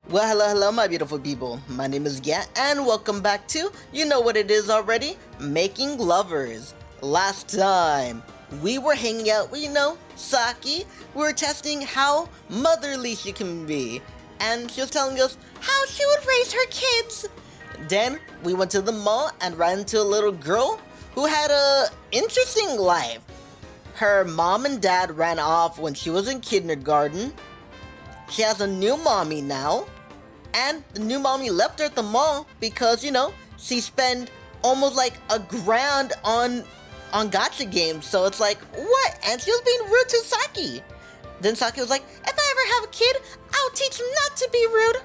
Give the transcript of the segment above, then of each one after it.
Well, hello, my beautiful people. My name is Gat, and welcome back to, you know what it is already, Making Lovers. Last time, we were hanging out with, Saki. We were testing how motherly she can be, and she was telling us how she would raise her kids. Then, we went to the mall and ran into a little girl who had a interesting life. Her mom and dad ran off when she was in kindergarten. She has a new mommy now. And the new mommy left her at the mall because, she spent almost like $1,000 on gacha games. So it's like, what? And she was being rude to Saki. Then Saki was like, if I ever have a kid, I'll teach him not to be rude.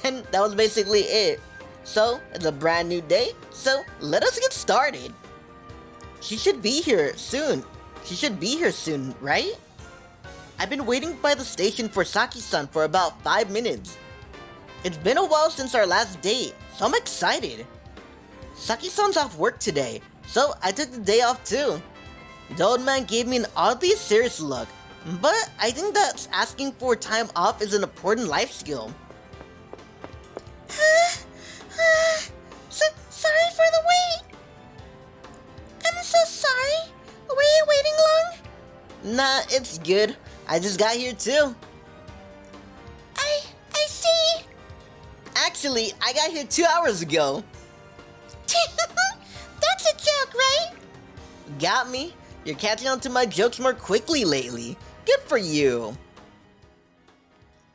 And that was basically it. So, it's a brand new day. So, let us get started. She should be here soon. Right? I've been waiting by the station for Saki-san for about 5 minutes. It's been a while since our last date, so I'm excited. Saki-san's off work today, so I took the day off too. The old man gave me an oddly serious look, but I think that asking for time off is an important life skill. Sorry for the wait. I'm so sorry. Were you waiting long? Nah, it's good. I just got here too. I see. Actually, I got here 2 hours ago. That's a joke, right? Got me. You're catching on to my jokes more quickly lately. Good for you.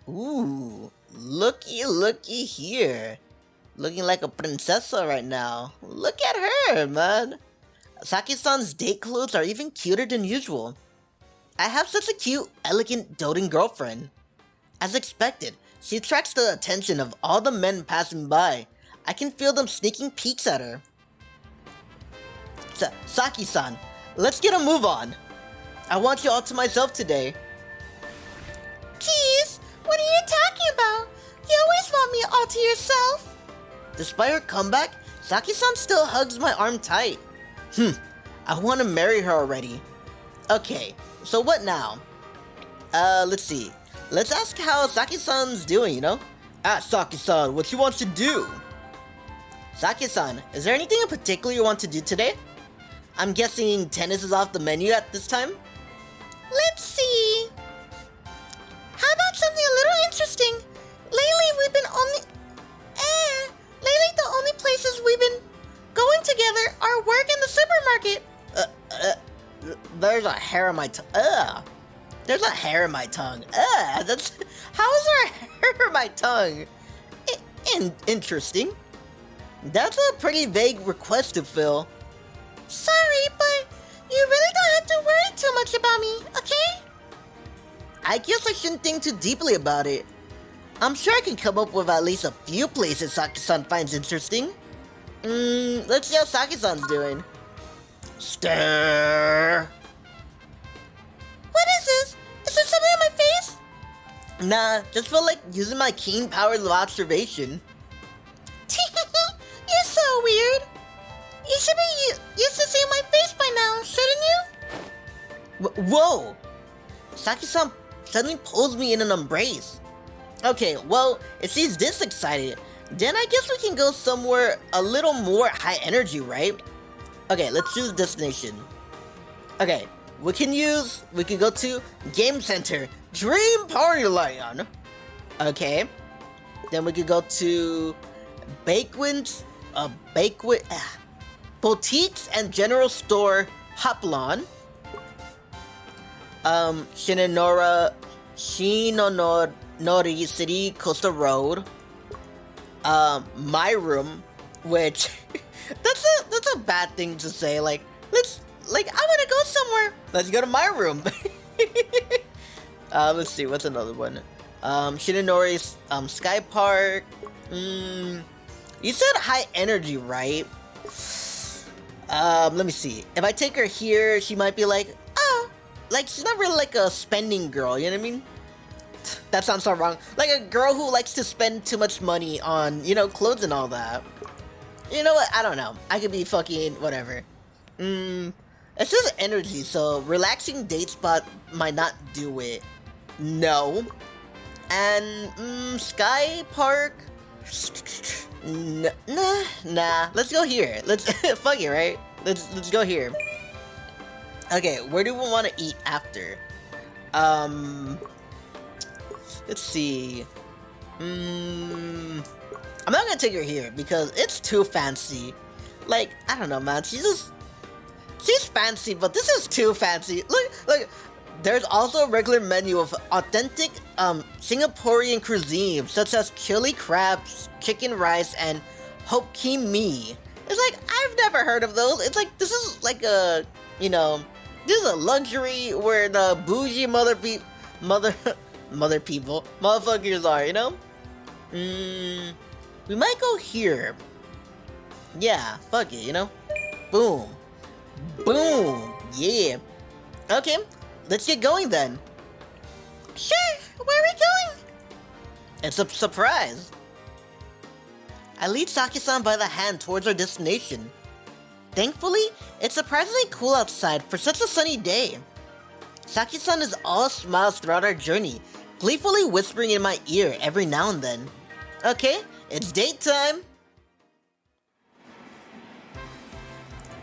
Ooh, looky here. Looking like a princessa right now. Look at her, man. Saki-san's date clothes are even cuter than usual. I have such a cute, elegant, doting girlfriend. As expected, she attracts the attention of all the men passing by. I can feel them sneaking peeks at her. Saki-san, let's get a move on. I want you all to myself today. Keys, what are you talking about? You always want me all to yourself. Despite her comeback, Saki-san still hugs my arm tight. I want to marry her already. Okay, so what now? Let's see. Let's ask how Saki-san's doing, Ask Saki-san what she wants to do. Saki-san, is there anything in particular you want to do today? I'm guessing tennis is off the menu at this time? Let's see. How about something a little interesting? Lately the only places we've been going together are work and the supermarket. There's a hair on my tongue. There's a hair in my tongue. How is there a hair in my tongue? Interesting. That's a pretty vague request to fill. Sorry, but you really don't have to worry too much about me, okay? I guess I shouldn't think too deeply about it. I'm sure I can come up with at least a few places Saki-san finds interesting. Let's see how Saki-san's doing. Stare. What is this? Is there something on my face? Nah, just feel like using my keen powers of observation. You're so weird. You should be used to seeing my face by now, shouldn't you? Whoa! Saki-san suddenly pulls me in an embrace. Okay, well, if she's this excited, then I guess we can go somewhere a little more high energy, right? Okay, let's choose destination. Okay, we could go to Game Center, Dream Party Land. Okay, then we could go to boutiques and general store Hoplon. Shinonori City Coastal Road. My room, which that's a bad thing to say. I wanna go somewhere. Let's go to my room. Let's see, what's another one? Shinonori's Sky Park. You said high energy, right? Let me see. If I take her here, she might be like, oh, like she's not really like a spending girl, you know what I mean? That sounds so wrong. Like a girl who likes to spend too much money on, clothes and all that. You know what? I don't know. I could be fucking whatever. It's just energy, so relaxing date spot might not do it. No. And Sky Park. Nah. Let's go here. Let's fuck it, right? Let's go here. Okay, where do we want to eat after? Let's see. I'm not gonna take her here because it's too fancy. Like, I don't know, man. She's fancy, but this is too fancy. Look. There's also a regular menu of authentic Singaporean cuisine, such as chili crabs, chicken rice, and Hokkien mee. It's like, I've never heard of those. It's like, this is like a, this is a luxury where the bougie motherfuckers are, We might go here. Yeah, fuck it, Boom. Yeah. Okay. Let's get going then. Sure, where are we going? It's a surprise. I lead Saki-san by the hand towards our destination. Thankfully, it's surprisingly cool outside for such a sunny day. Saki-san is all smiles throughout our journey, gleefully whispering in my ear every now and then. Okay, it's date time.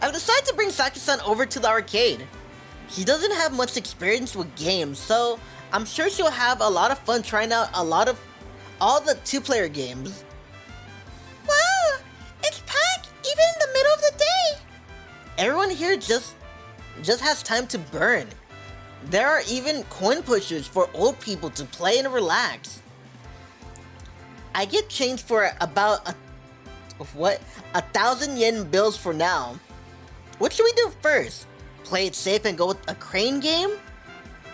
I've decided to bring Saki-san over to the arcade. She doesn't have much experience with games, so I'm sure she'll have a lot of fun trying out all the two-player games. Wow! It's packed, even in the middle of the day! Everyone here just has time to burn. There are even coin pushers for old people to play and relax. I get change for about 1,000 yen bills for now. What should we do first? Play it safe and go with a crane game?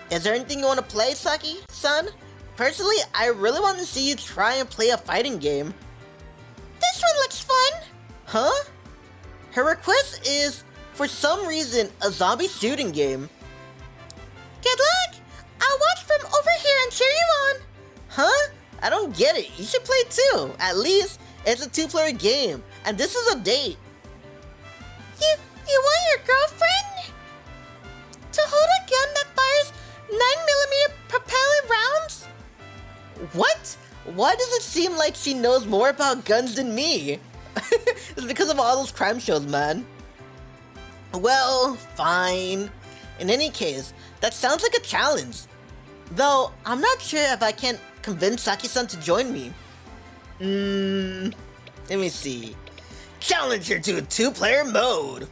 Is there anything you want to play, Saki-san? Personally, I really want to see you try and play a fighting game. This one looks fun! Huh? Her request is, for some reason, a zombie shooting game. Good luck! I'll watch from over here and cheer you on! Huh? I don't get it. You should play too. At least, it's a two-player game, and this is a date. You want your girlfriend to hold a gun that fires 9mm propellant rounds? What? Why does it seem like she knows more about guns than me? It's because of all those crime shows, man. Well, fine. In any case, that sounds like a challenge. Though, I'm not sure if I can convince Saki-san to join me. Let me see. Challenge her to a two-player mode.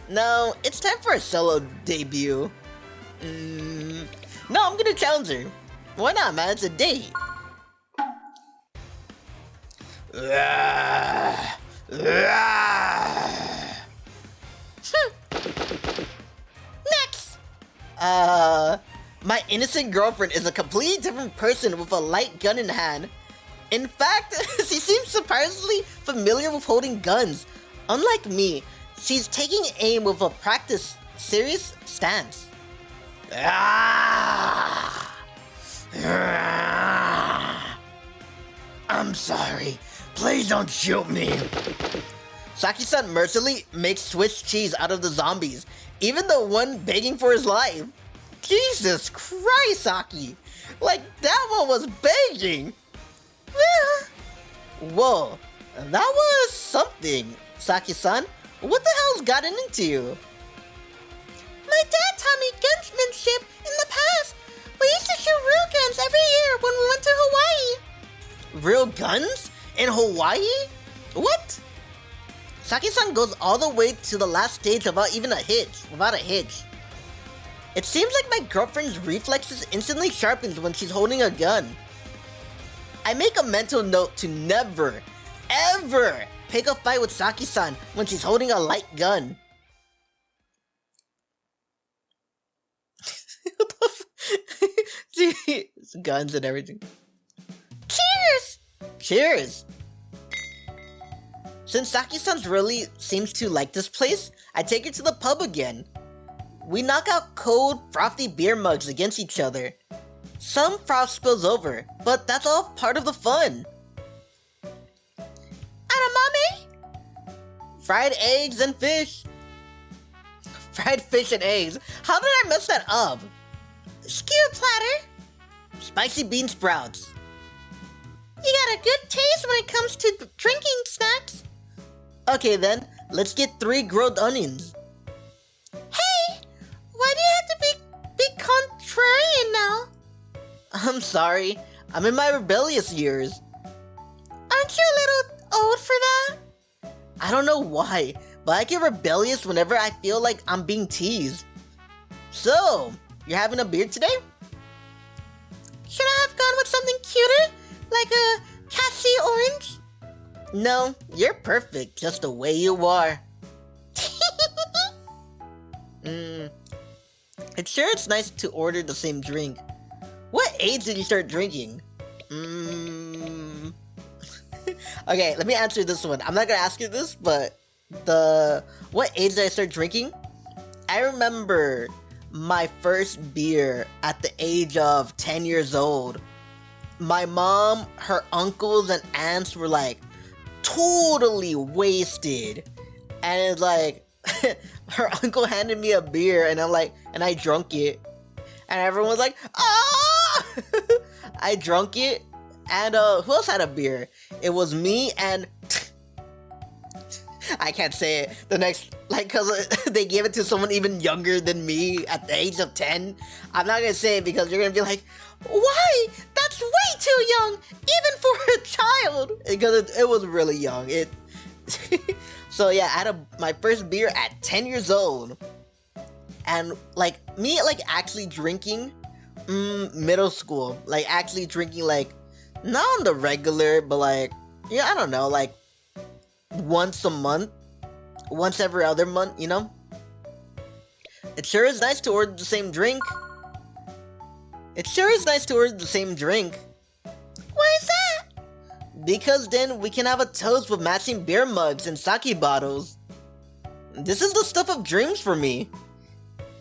No, it's time for a solo debut. No, I'm gonna challenge her. Why not, man? It's a date. Next! My innocent girlfriend is a completely different person with a light gun in hand. In fact, she seems surprisingly familiar with holding guns. Unlike me, she's taking aim with a practiced, serious stance. I'm sorry. Please don't shoot me. Saki-san mercilessly makes Swiss cheese out of the zombies, even the one begging for his life. Jesus Christ, Saki! Like, that one was begging! Whoa, that was something, Saki-san. What the hell's gotten into you? My dad taught me gunsmanship in the past. We used to shoot real guns every year when we went to Hawaii. Real guns? In Hawaii? What? Saki-san goes all the way to the last stage without a hitch. It seems like my girlfriend's reflexes instantly sharpens when she's holding a gun. I make a mental note to never, ever pick a fight with Saki-san when she's holding a light gun. What the guns and everything. Cheers! Cheers! Since Saki-san really seems to like this place, I take her to the pub again. We knock out cold, frothy beer mugs against each other. Some froth spills over, but that's all part of the fun. Edamame? Fried eggs and fish. Fried fish and eggs? How did I mess that up? Skewer platter. spicy bean sprouts. You got a good taste when it comes to drinking snacks. Okay then, let's get 3 grilled onions. Hey, why do you have to be contrarian now? I'm sorry, I'm in my rebellious years. Aren't you a little old for that? I don't know why, but I get rebellious whenever I feel like I'm being teased. So, you're having a beer today? Should I have gone with something cuter? Like a cassie orange? No, you're perfect just the way you are. It's sure it's nice to order the same drink. What age did you start drinking? Okay, let me answer this one. I'm not gonna ask you this, but what age did I start drinking? I remember my first beer at the age of 10 years old. My mom, her uncles, and aunts were like totally wasted. And it's like, her uncle handed me a beer and I drunk it. And everyone was like, ah! I drunk it. And who else had a beer? It was me and I can't say it. The next, cause they gave it to someone even younger than me at the age of 10. I'm not gonna say it because you're gonna be like, why? That's way too young, even for a child. Because it was really young. So yeah, I had my first beer at 10 years old. And me actually drinking, middle school. Actually drinking not on the regular, but I don't know, once a month, once every other month, you know? It sure is nice to order the same drink. Why is that? Because then we can have a toast with matching beer mugs and sake bottles. This is the stuff of dreams for me.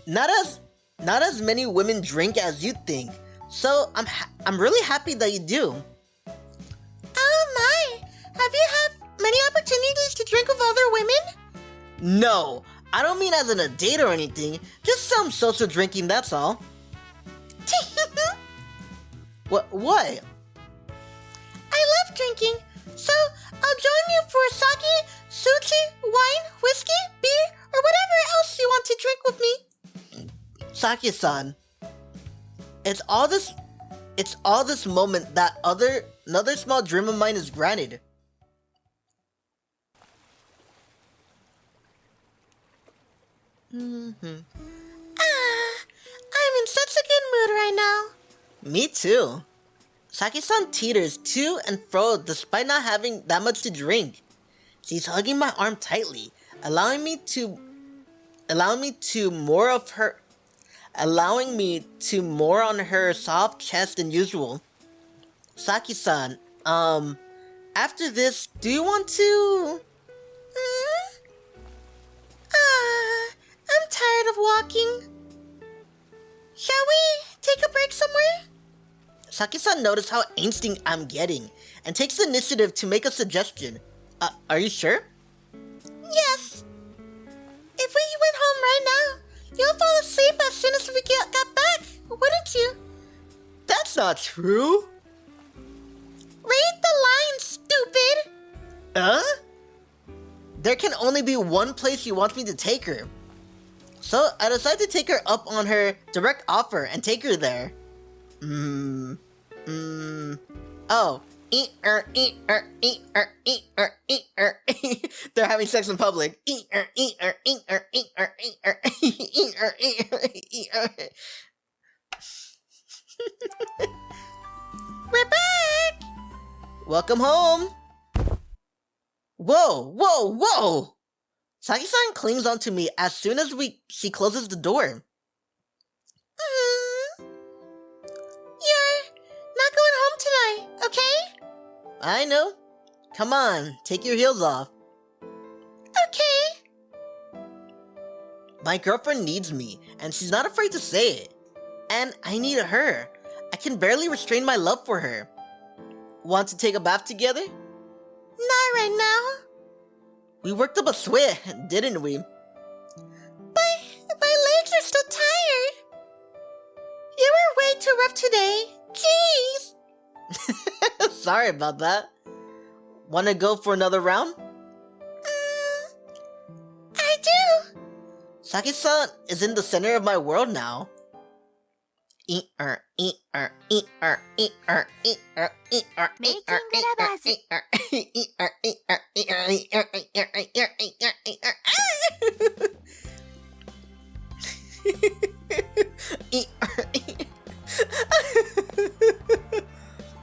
Not as many women drink as you think. So I'm really happy that you do. Oh my! Have you had many opportunities to drink with other women? No, I don't mean as in a date or anything. Just some social drinking, that's all. What? I love drinking, so I'll join you for sake, sushi, wine, whiskey, beer, or whatever else you want to drink with me. Saki-san, it's all this moment that another small dream of mine is granted. I'm in such a good mood right now. Me too. Saki-san teeters to and fro despite not having that much to drink. She's hugging my arm tightly, allowing me to more on her soft chest than usual. Saki-san, after this, do you want to? I'm tired of walking. Shall we take a break somewhere? Saki-san noticed how angsty I'm getting and takes the initiative to make a suggestion. Are you sure? Yes. If we went home right now, you'll fall asleep as soon as we got back, wouldn't you? That's not true. Read the line, stupid! There can only be one place she wants me to take her. So I decided to take her up on her direct offer and take her there. Oh. They're having sex in public. We're back! Welcome home! Whoa! Saki-san clings onto me as soon as she closes the door. You're not going home tonight, okay? I know. Come on, take your heels off. Okay. My girlfriend needs me, and she's not afraid to say it. And I need her. I can barely restrain my love for her. Want to take a bath together? Not right now. We worked up a sweat, didn't we? But my legs are still tired. You were way too rough today. Gee! Sorry about that. Wanna go for another round? I do. Saki-san is in the center of my world now. Making lovers.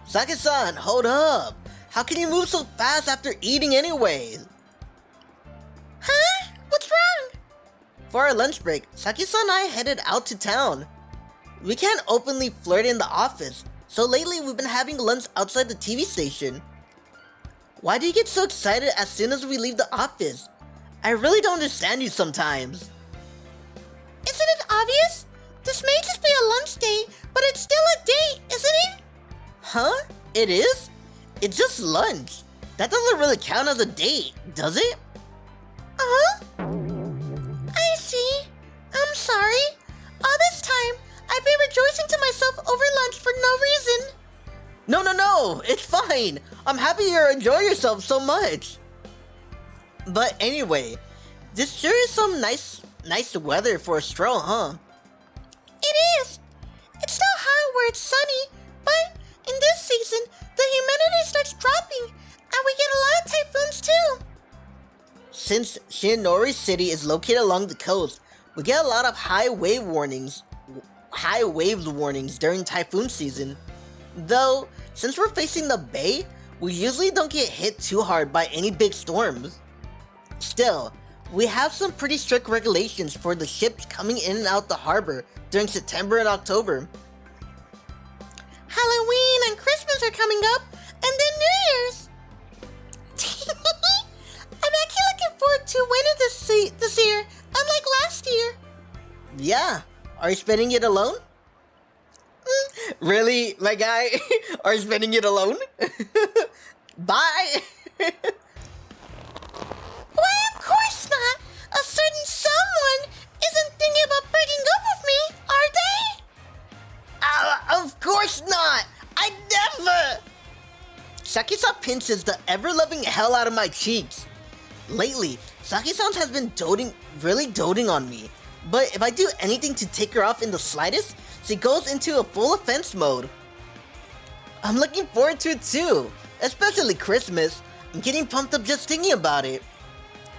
Saki-san, hold up. How can you move so fast after eating anyways? Huh? What's wrong? For our lunch break, Saki-san and I headed out to town. We can't openly flirt in the office, so lately we've been having lunch outside the TV station. Why do you get so excited as soon as we leave the office? I really don't understand you sometimes. Isn't it obvious? This may just be a lunch date, but it's still a date, isn't it? Huh? It is? It's just lunch. That doesn't really count as a date, does it? Uh-huh. I see. I'm sorry. All this time, I've been rejoicing to myself over lunch for no reason. No, it's fine. I'm happy you're enjoying yourself so much. But anyway, this sure is some nice weather for a stroll, huh? It is. It's still hot where it's sunny, but in this season, the humidity starts dropping, and we get a lot of typhoons too. Since Shinori City is located along the coast, we get a lot of high waves warnings during typhoon season. Though, since we're facing the bay, we usually don't get hit too hard by any big storms. Still, we have some pretty strict regulations for the ships coming in and out the harbor during September and October. Halloween and Christmas are coming up, and then New Year's. I'm actually looking forward to winter this year, unlike last year. Yeah, are you spending it alone? Really, my guy? Are you spending it alone? Bye! Why, of course not! A certain someone isn't thinking about breaking up with me, are they? Of course not! I never! Saki-san pinches the ever-loving hell out of my cheeks. Lately, Saki-san has been really doting on me. But if I do anything to take her off in the slightest, she goes into a full offense mode. I'm looking forward to it too, especially Christmas. I'm getting pumped up just thinking about it.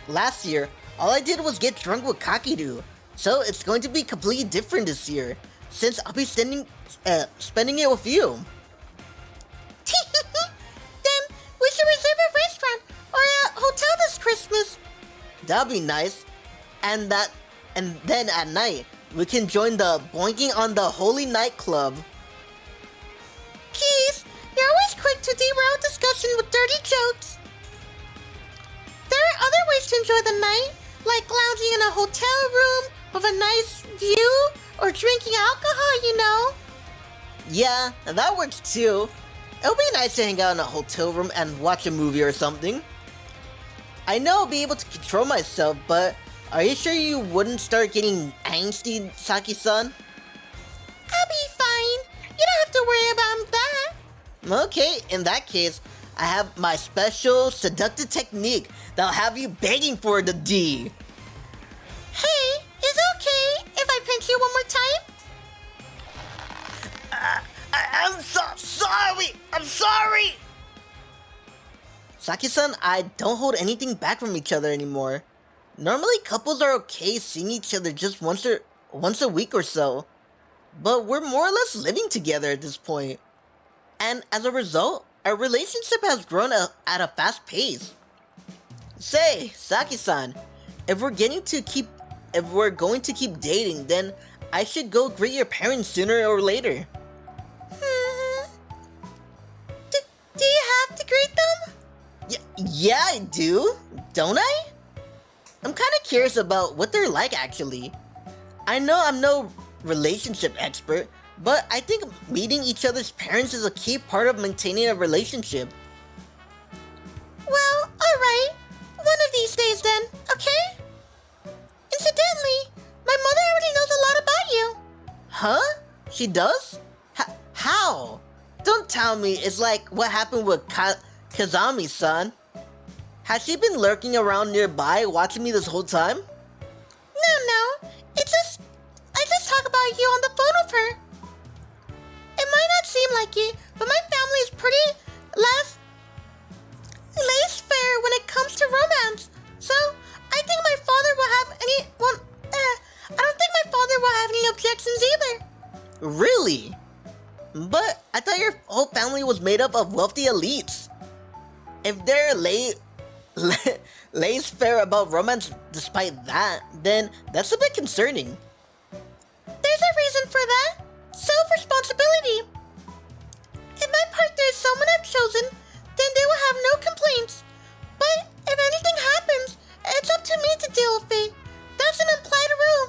Last year, all I did was get drunk with Kakiru, so it's going to be completely different this year, since I'll be spending it with you. Then we should reserve a restaurant or a hotel this Christmas. That'd be nice. And then at night, we can join the Boinking on the Holy Nightclub. Keys, you're always quick to derail discussion with dirty jokes. There are other ways to enjoy the night, like lounging in a hotel room with a nice view or drinking alcohol, you know. Yeah, that works too. It'll be nice to hang out in a hotel room and watch a movie or something. I know I'll be able to control myself, but are you sure you wouldn't start getting angsty, Saki-san? I'll be fine. You don't have to worry about that. Okay, in that case, I have my special seductive technique that'll have you begging for the D. Hey, is it okay if I pinch you one more time? I'm sorry! I'm sorry! Saki-san, I don't hold anything back from each other anymore. Normally, couples are okay seeing each other just once a week or so. But we're more or less living together at this point. And as a result, our relationship has grown at a fast pace. Say, Saki-san, if we're going to keep dating, then I should go greet your parents sooner or later. Do you have to greet them? Yeah, I do. Don't I? I'm kind of curious about what they're like, actually. I know I'm no relationship expert, but I think meeting each other's parents is a key part of maintaining a relationship. Well, alright. One of these days then, okay? Incidentally, my mother already knows a lot about you. Huh? She does? How? Don't tell me it's like what happened with Kazami-san. Has she been lurking around nearby watching me this whole time? No. I just talk about you on the phone with her. It might not seem like it, but my family is pretty laissez-faire when it comes to romance. So, I think my father will have I don't think my father will have any objections either. Really? But I thought your whole family was made up of wealthy elites. If they're laissez-faire about romance despite that, then that's a bit concerning. There's a reason for that. Self-responsibility. If my partner is someone I've chosen, then they will have no complaints. But if anything happens, it's up to me to deal with it. That's an implied rule.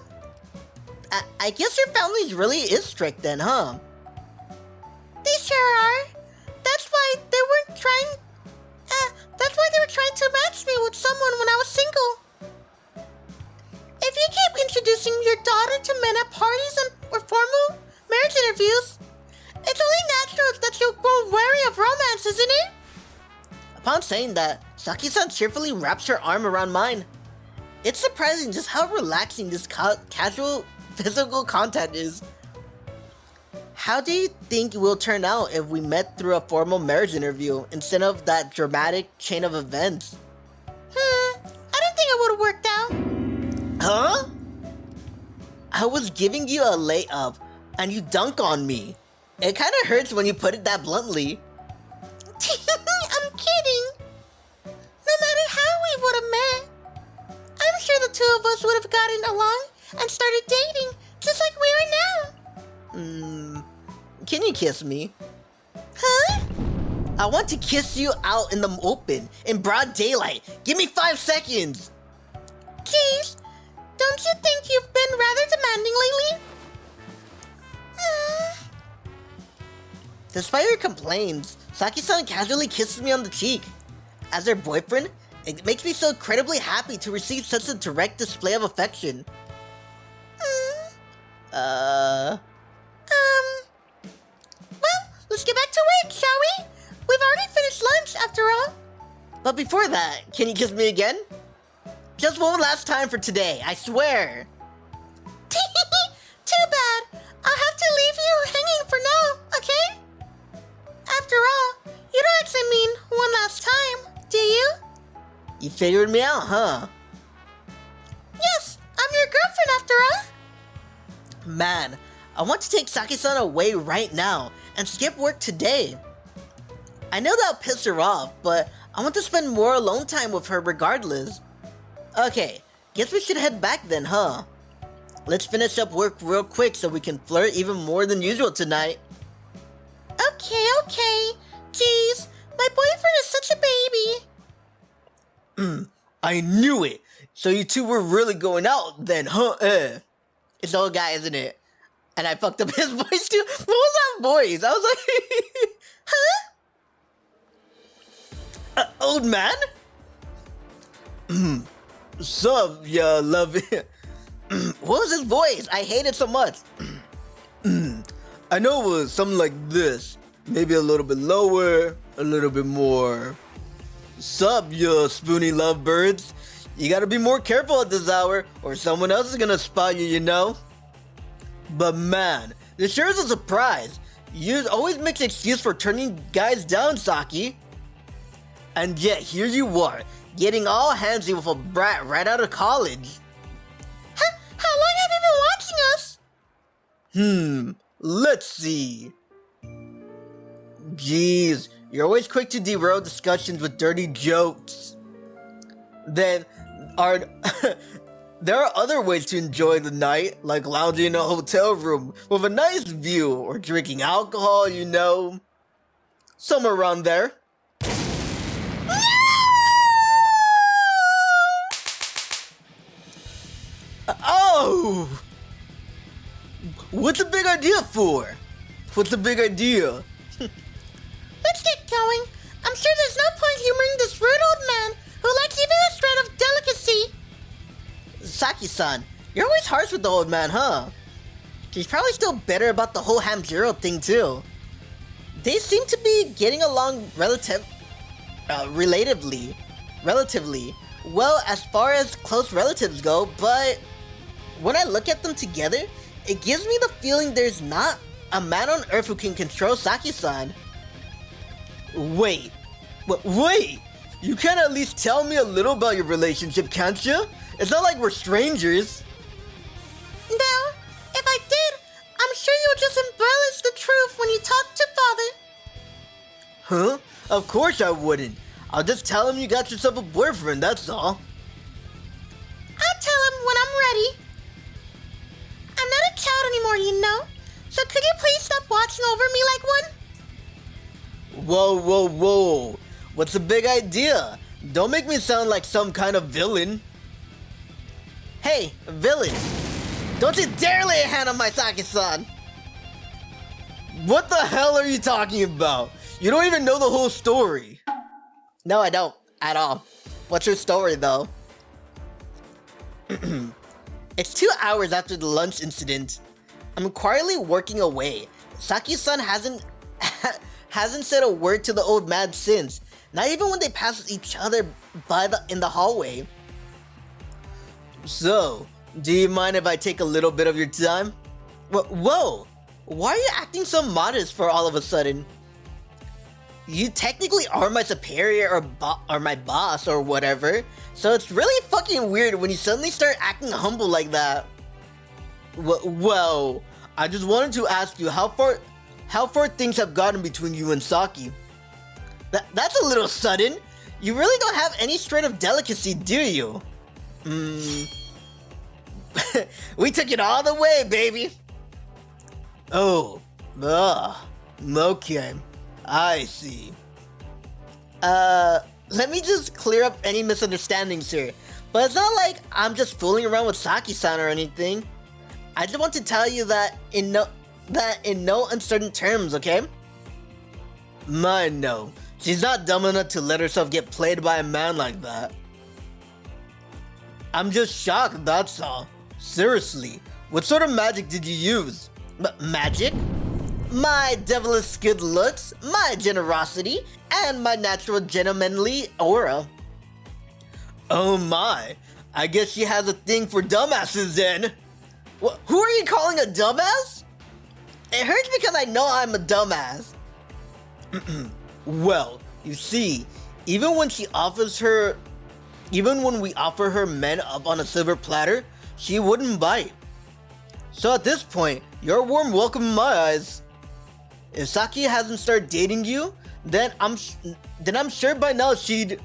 I guess your family really is strict then, huh? They sure are. That's why they were trying to match me with someone when I was single. If you keep introducing your daughter to men at parties or formal marriage interviews, it's only natural that you'll grow wary of romance, isn't it? Upon saying that, Saki-san cheerfully wraps her arm around mine. It's surprising just how relaxing this casual physical contact is. How do you think it will turn out if we met through a formal marriage interview instead of that dramatic chain of events? I don't think it would have worked out. Huh? I was giving you a layup and you dunk on me. It kind of hurts when you put it that bluntly. I'm kidding. No matter how we would have met, I'm sure the two of us would have gotten along and started dating just like we are now. Can you kiss me? Huh? I want to kiss you out in the open, in broad daylight. Give me 5 seconds. Jeez, don't you think you've been rather demanding lately? Despite her complaints, Saki-san casually kisses me on the cheek. As her boyfriend, it makes me so incredibly happy to receive such a direct display of affection. Well, let's get back to work, shall we? We've already finished lunch, after all. But before that, can you kiss me again? Just one last time for today, I swear. Too bad. I'll have to leave you hanging for now, okay? After all, you don't actually mean one last time, do you? You figured me out, huh? Yes, I'm your girlfriend after all. Man, I want to take Saki-san away right now and skip work today. I know that'll piss her off, but I want to spend more alone time with her regardless. Okay, guess we should head back then, huh? Let's finish up work real quick so we can flirt even more than usual tonight. Okay. Jeez, my boyfriend is such a baby. I knew it! So you two were really going out then, huh? It's the old guy, isn't it? And I fucked up his voice too? What was that voice? I was like... Huh? Old man? Sup, ya love it. What was his voice? I hate it so much. I know it was something like this. Maybe a little bit lower, a little bit more. Sup, ya spoony lovebirds. You gotta be more careful at this hour, or someone else is gonna spot you, you know? But man, this sure is a surprise. You always make an excuse for turning guys down, Saki. And yet, here you are, getting all handsy with a brat right out of college. How long have you been watching us? Let's see. Jeez, you're always quick to derail discussions with dirty jokes. Then, there are other ways to enjoy the night, like lounging in a hotel room with a nice view, or drinking alcohol, you know. Somewhere around there. Oh! What's the big idea for? What's the big idea? Let's get going. I'm sure there's no point humoring this rude old man who lacks even a shred of delicacy. Saki-san, you're always harsh with the old man, huh? He's probably still bitter about the whole Ham Zero thing too. They seem to be getting along relatively well as far as close relatives go, but when I look at them together, it gives me the feeling there's not a man on earth who can control Saki-san. Wait, you can at least tell me a little about your relationship, can't you? It's not like we're strangers. No, if I did, I'm sure you'll just embellish the truth when you talk to Father. Huh? Of course I wouldn't. I'll just tell him you got yourself a boyfriend, that's all. I'll tell him when I'm ready. I'm not a child anymore, you know? So could you please stop watching over me like one? Whoa. What's the big idea? Don't make me sound like some kind of villain. Hey, villain. Don't you dare lay a hand on my Saki-san! What the hell are you talking about? You don't even know the whole story. No, I don't. At all. What's your story, though? It's 2 hours after the lunch incident. I'm quietly working away. Saki-san hasn't said a word to the old man since. Not even when they pass each other by in the hallway. So, do you mind if I take a little bit of your time? Whoa! Why are you acting so modest for all of a sudden? You technically are my superior or my boss or whatever, so it's really fucking weird when you suddenly start acting humble like that. Well, I just wanted to ask you how far things have gotten between you and Saki. That's a little sudden. You really don't have any shred of delicacy, do you? We took it all the way, baby. Okay. I see. Let me just clear up any misunderstandings here. But it's not like I'm just fooling around with Saki-san or anything. I just want to tell you that in no uncertain terms, okay? No. She's not dumb enough to let herself get played by a man like that. I'm just shocked, that's all. Seriously, what sort of magic did you use? Magic? My devilish good looks, my generosity, and my natural gentlemanly aura. Oh my, I guess she has a thing for dumbasses then. Who are you calling a dumbass? It hurts because I know I'm a dumbass. Well, you see, even when we offer her men up on a silver platter, she wouldn't bite. So at this point, you're a warm welcome in my eyes. If Saki hasn't started dating you, then I'm sure by now she'll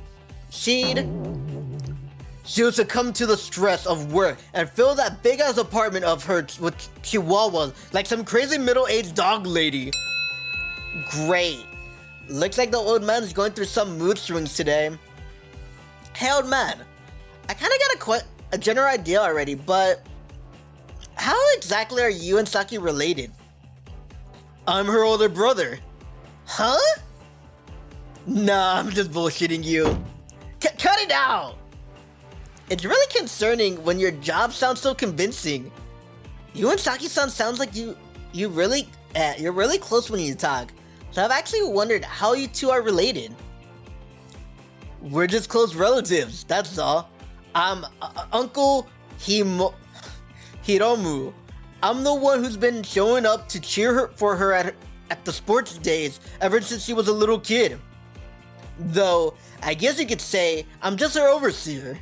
succumb to the stress of work and fill that big ass apartment of hers with chihuahuas like some crazy middle-aged dog lady. Great. Looks like the old man is going through some mood swings today. Hey old man, I kinda got a general idea already, but how exactly are you and Saki related? I'm her older brother. Huh? Nah, I'm just bullshitting you. Cut it out! It's really concerning when your job sounds so convincing. You and Saki-san sounds like you're really close when you talk. So I've actually wondered how you two are related. We're just close relatives, that's all. I'm Uncle Hiromu. I'm the one who's been showing up to cheer for her at the sports days ever since she was a little kid. Though, I guess you could say I'm just her overseer.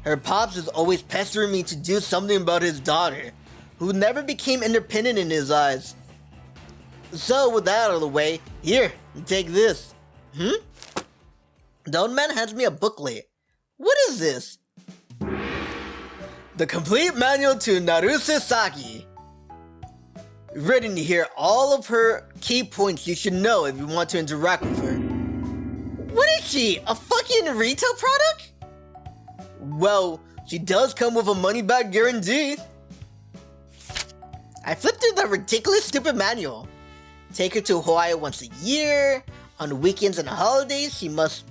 Her pops is always pestering me to do something about his daughter, who never became independent in his eyes. So with that out of the way, here, take this. The old man hands me a booklet. What is this? The complete manual to Naruse Saki. Written to hear all of her key points you should know if you want to interact with her. What is she, a fucking retail product? Well, she does come with a money-back guarantee. I flipped through the ridiculous stupid manual. Take her to Hawaii once a year. On weekends and holidays, she must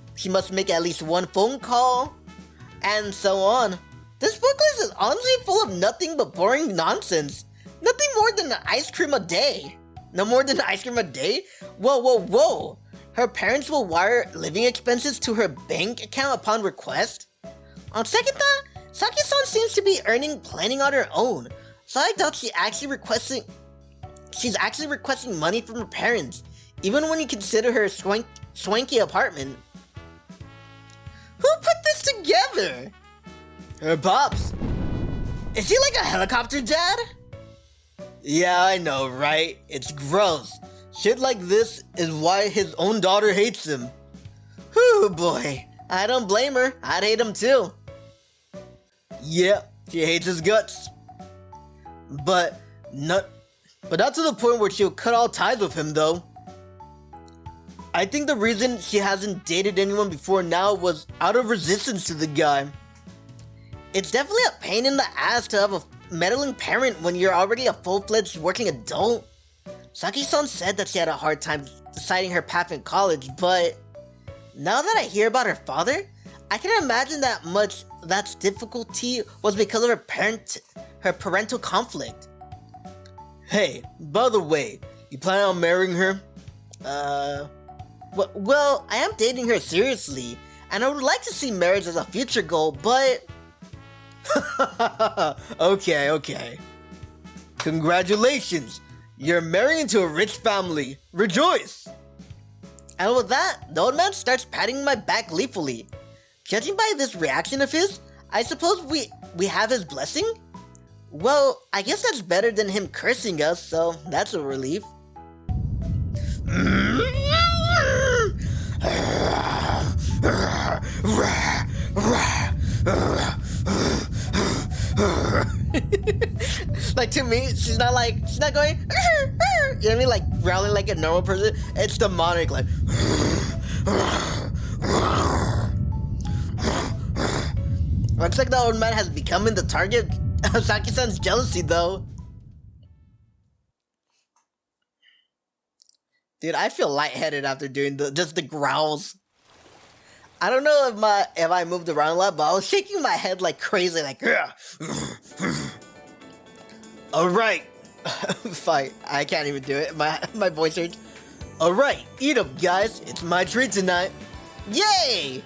make at least one phone call. And so on. This booklet is honestly full of nothing but boring nonsense. Nothing more than an ice cream a day. No more than ice cream a day? Whoa, whoa, whoa! Her parents will wire living expenses to her bank account upon request? On second thought, Saki-san seems to be earning plenty on her own, so I doubt she's actually requesting money from her parents, even when you consider her swanky apartment. Who put this together? Her pops. Is he like a helicopter dad? Yeah, I know, right? It's gross. Shit like this is why his own daughter hates him. Whew, boy. I don't blame her. I'd hate him too. Yeah, she hates his guts. But not to the point where she'll cut all ties with him, though. I think the reason she hasn't dated anyone before now was out of resistance to the guy. It's definitely a pain in the ass to have a meddling parent when you're already a full-fledged working adult. Saki-san said that she had a hard time deciding her path in college, but now that I hear about her father, I can imagine that difficulty was because of her parental conflict. Hey, by the way, you plan on marrying her? Well, I am dating her seriously, and I would like to see marriage as a future goal, but... Okay. Congratulations! You're marrying into a rich family. Rejoice! And with that, the old man starts patting my back gleefully. Judging by this reaction of his, I suppose we have his blessing? Well, I guess that's better than him cursing us, so that's a relief. Like, to me, she's not going, you know what I mean, like growling like a normal person. It's demonic, like. Looks like the old man has become the target of Saki-san's jealousy, though. Dude, I feel lightheaded after doing just the growls. I don't know if I moved around a lot, but I was shaking my head like crazy, like. All right, fine. I can't even do it. My voice hurts. All right, eat up, guys. It's my treat tonight. Yay!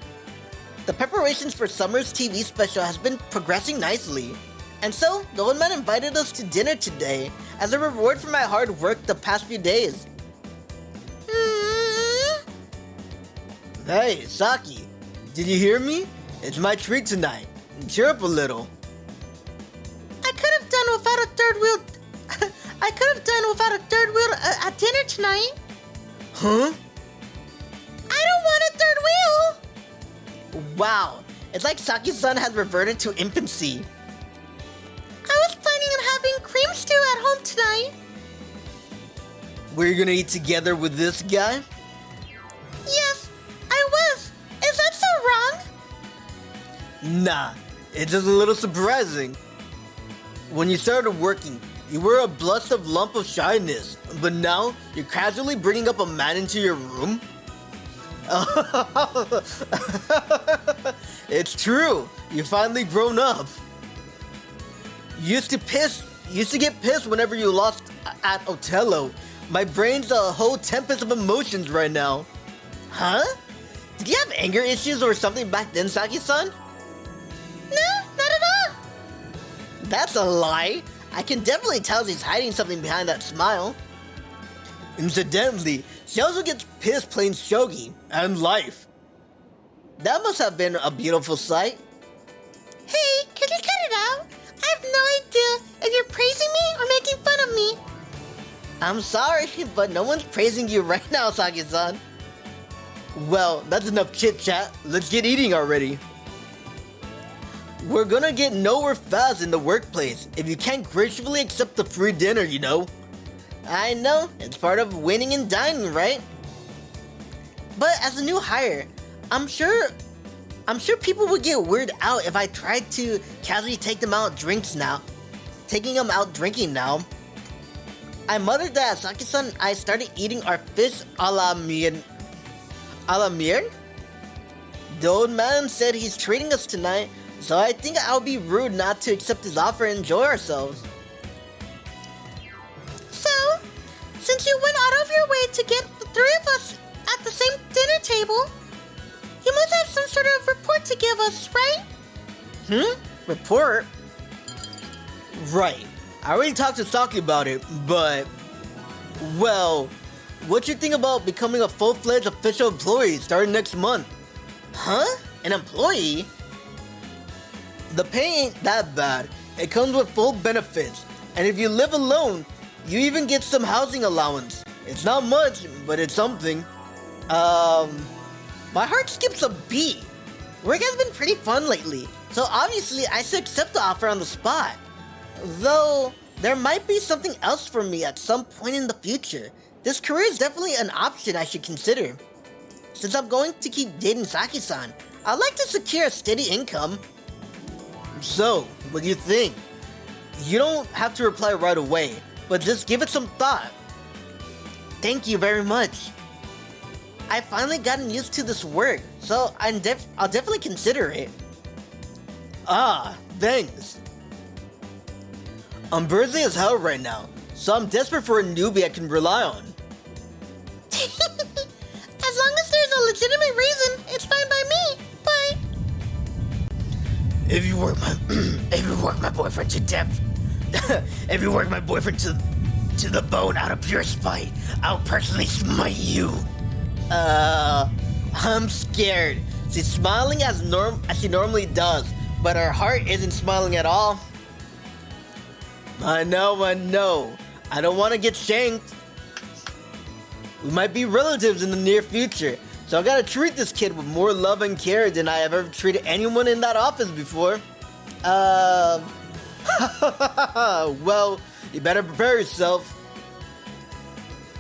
The preparations for summer's TV special has been progressing nicely, and so the old man invited us to dinner today as a reward for my hard work the past few days. Hey, Saki, did you hear me? It's my treat tonight. Cheer up a little. I could have done without a third wheel at dinner tonight. Huh? I don't want a third wheel. Wow, it's like Saki-san has reverted to infancy. I was planning on having cream stew at home tonight. We're gonna eat together with this guy? Yes, I was. Is that so wrong? Nah, it's just a little surprising. When you started working, you were a blustered lump of shyness, but now you're casually bringing up a man into your room? It's true, you finally grown up. You used to get pissed whenever you lost at Othello. My brain's a whole tempest of emotions right now. Huh? Did you have anger issues or something back then, Saki-san? No, not at all. That's a lie. I can definitely tell she's hiding something behind that smile. Incidentally, she also gets pissed playing shogi and life. That must have been a beautiful sight. Hey, can you cut it out? I have no idea if you're praising me or making fun of me. I'm sorry, but no one's praising you right now, Saki-san. Well, that's enough chit-chat. Let's get eating already. We're gonna get nowhere fast in the workplace if you can't gracefully accept the free dinner, you know. I know, it's part of winning and dining, right? But as a new hire, I'm sure people would get weirded out if I tried to casually take them out taking them out drinking now. I muttered that Saki-san I started eating our fish a la miel. The old man said he's treating us tonight, so I think I'll be rude not to accept his offer and enjoy ourselves. So, since you your way to get the three of us at the same dinner table. You must have some sort of report to give us, right? Report? Right. I already talked to Saki about it, but... Well, what you think about becoming a full-fledged official employee starting next month? Huh? An employee? The pay ain't that bad. It comes with full benefits. And if you live alone, you even get some housing allowance. It's not much, but it's something. My heart skips a beat. Work has been pretty fun lately, so obviously I should accept the offer on the spot. Though, there might be something else for me at some point in the future. This career is definitely an option I should consider. Since I'm going to keep dating Saki-san, I'd like to secure a steady income. So, what do you think? You don't have to reply right away, but just give it some thought. Thank you very much. I've finally gotten used to this work, so I'll definitely consider it. Ah, thanks. I'm busy as hell right now, so I'm desperate for a newbie I can rely on. As long as there's a legitimate reason, it's fine by me. Bye. If you work my boyfriend to death, if you work my boyfriend to the bone out of pure spite, I'll personally smite you. I'm scared. She's smiling as she normally does, but her heart isn't smiling at all. I know. I don't want to get shanked. We might be relatives in the near future, so I gotta treat this kid with more love and care than I have ever treated anyone in that office before. Well, you better prepare yourself.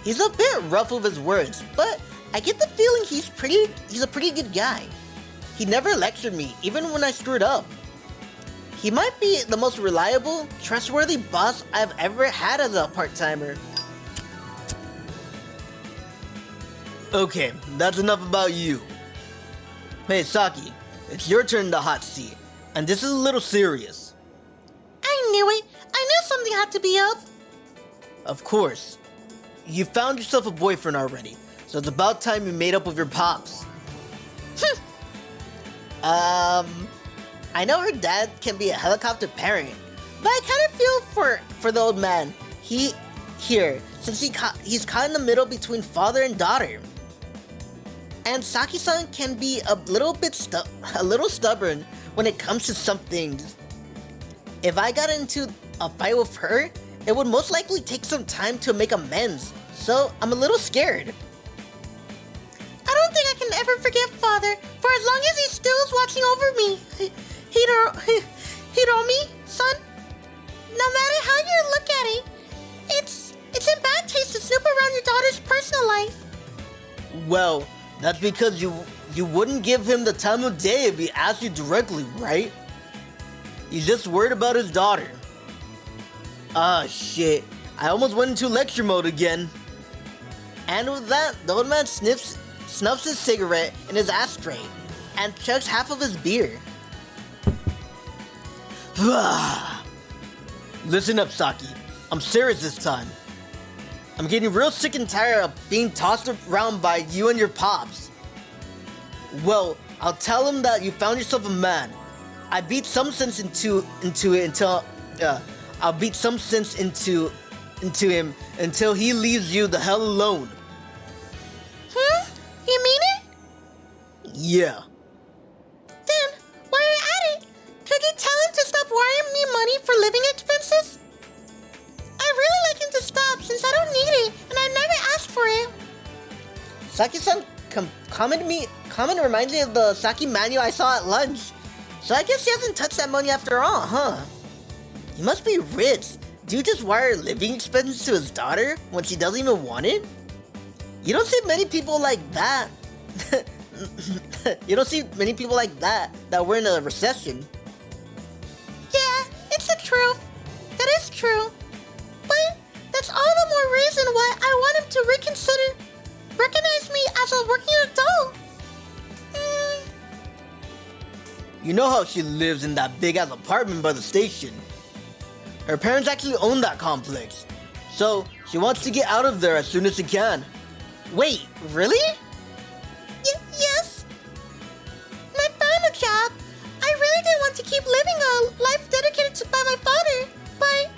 He's a bit rough with his words, but I get the feeling he's a pretty good guy. He never lectured me, even when I screwed up. He might be the most reliable, trustworthy boss I've ever had as a part-timer. Okay, that's enough about you. Hey, Saki, it's your turn in the hot seat, and this is a little serious. I knew it. I knew something had to be up. Of course. You found yourself a boyfriend already, so it's about time you made up with your pops. I know her dad can be a helicopter parent, but I kind of feel for the old man. Since he's caught in the middle between father and daughter. And Saki-san can be a little stubborn when it comes to some things. If I got into a fight with her, it would most likely take some time to make amends, so I'm a little scared. I don't think I can ever forget father, for as long as he still is watching over me. Hiromi, son, no matter how you look at it, it's in bad taste to snoop around your daughter's personal life. Well, that's because you wouldn't give him the time of day if he asked you directly, right? He's just worried about his daughter. Ah, shit. I almost went into lecture mode again. And with that, the old man snuffs his cigarette in his ashtray and chugs half of his beer. Listen up, Saki. I'm serious this time. I'm getting real sick and tired of being tossed around by you and your pops. Well, I'll tell him that you found yourself a man. I beat some sense into him until he leaves you the hell alone. You mean it? Yeah. Then, while you're at it, could you tell him to stop wiring me money for living expenses? I really like him to stop since I don't need it and I never asked for it. Saki-san comment reminds me of the Saki manual I saw at lunch. So I guess he hasn't touched that money after all, huh? He must be rich. Do you just wire living expenses to his daughter when she doesn't even want it? You don't see many people like that. You don't see many people like that were in a recession. Yeah, it's the truth. That is true. But that's all the more reason why I want him to recognize me as a working adult. You know how she lives in that big-ass apartment by the station. Her parents actually own that complex. So She wants to get out of there as soon as she can. Wait, really? Yes. I found a job. I really didn't want to keep living a life dedicated by my father, but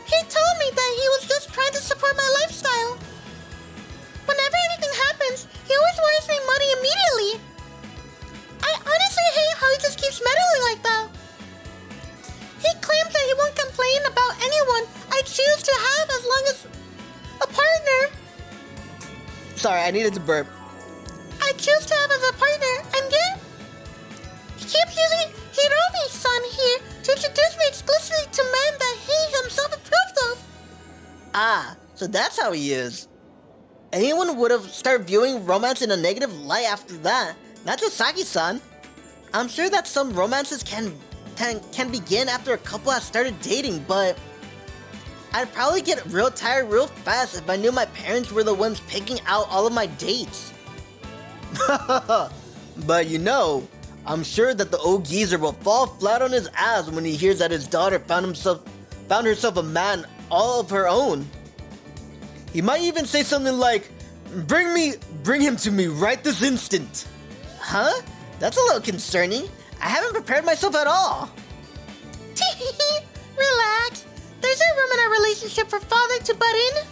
he told me that he was just trying to support my lifestyle. Whenever anything happens, he always worries me money immediately. I honestly hate how he just keeps meddling like that. He claims that he won't complain about anyone I choose to have as long as a partner. Sorry, I needed to burp. I choose to have as a partner, and yet he keeps using Hiromi-san here to introduce me exclusively to men that he himself approved of. Ah, so that's how he is. Anyone would have started viewing romance in a negative light after that. Not just Saki-san. I'm sure that some romances can begin after a couple has started dating, but I'd probably get real tired real fast if I knew my parents were the ones picking out all of my dates. But you know, I'm sure that the old geezer will fall flat on his ass when he hears that his daughter found herself a man all of her own. He might even say something like, bring him to me right this instant. Huh? That's a little concerning. I haven't prepared myself at all. Relax. There's a room in our relationship for father to butt in.